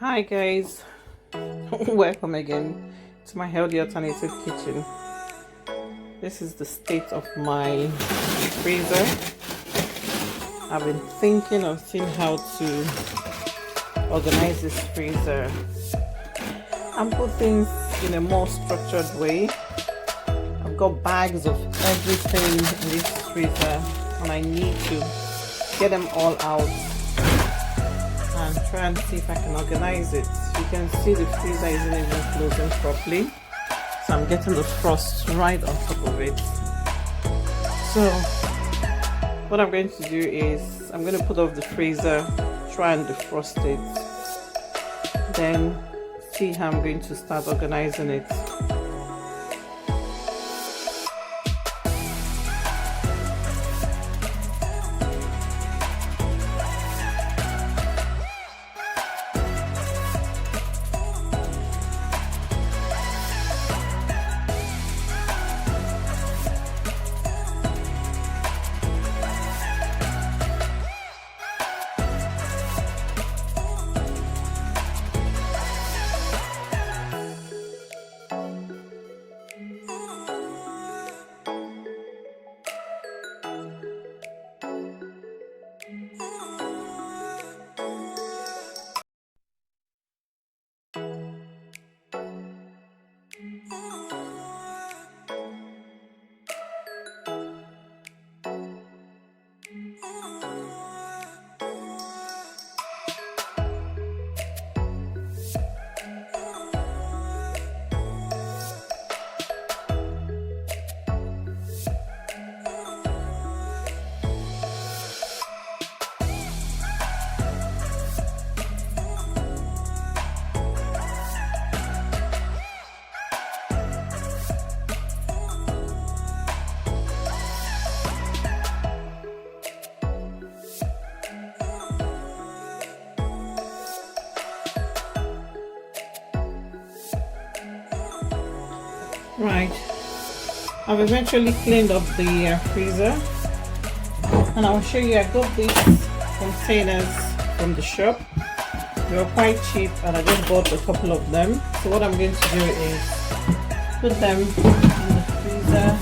Hi guys, welcome again to my healthy alternative kitchen. This is the state of my freezer. I've been thinking of seeing how to organize this freezer and put things in a more structured way. I've got bags of everything in this freezer and I need to get them all out and try and see if I can organize it. You can see the freezer isn't even closing properly, so I'm getting the frost right on top of it. So what I'm going to do is I'm going to put off the freezer, try and defrost it, then see how I'm going to start organizing it. Right, I've eventually cleaned up the freezer, and I'll show you. I got these containers from the shop. They were quite cheap and I just bought a couple of them. So what I'm going to do is put them in the freezer.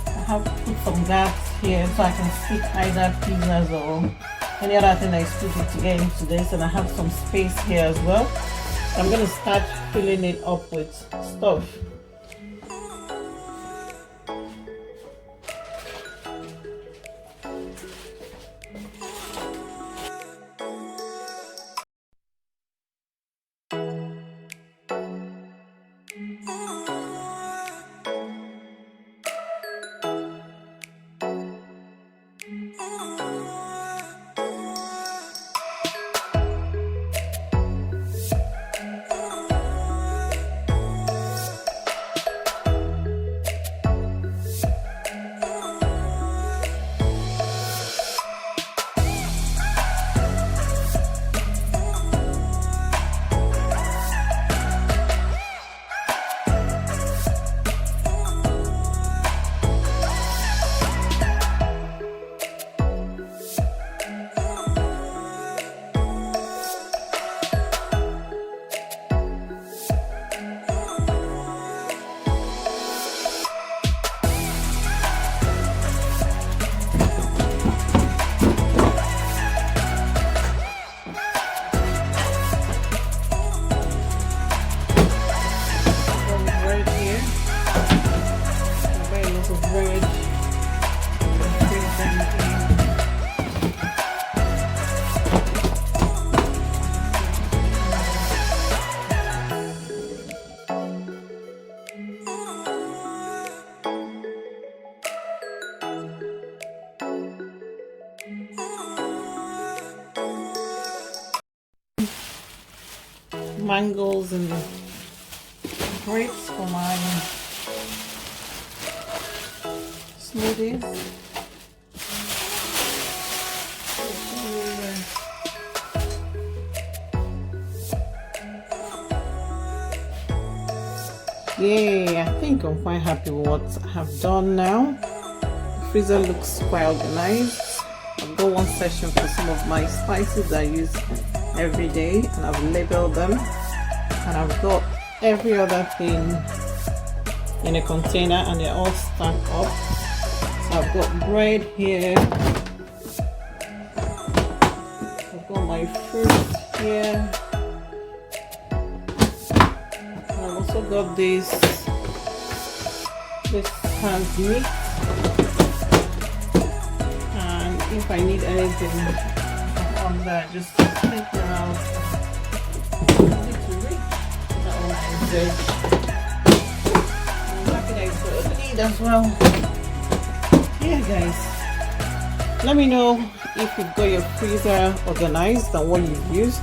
I have put some gaps here so I can stick either pizzas or any other thing that is stupid to get into this, and I have some space here as well. So I'm going to start filling it up with stuff. Mangoes and grapes for my smoothies. Yeah, I think I'm quite happy with what I have done now. The freezer looks quite organized. I've got one section for some of my spices that I use every day, and I've labeled them, and I've got every other thing in a container, and they're all stacked up. So I've got bread here, I've got my fruit here, I've also got this canned meat, and if I need anything on that, just take them out. As well. Yeah guys, let me know if you've got your freezer organized and what you've used,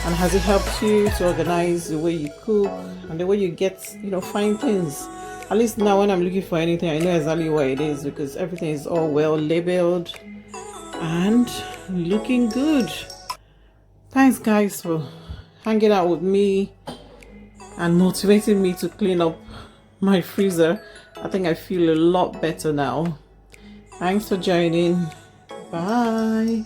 and has it helped you to organize the way you cook and the way you get, find things. At least now when I'm looking for anything, I know exactly what it is, because everything is all well labeled and looking good. Thanks guys for hanging out with me and motivating me to clean up my freezer. I think I feel a lot better now. Thanks for joining. Bye.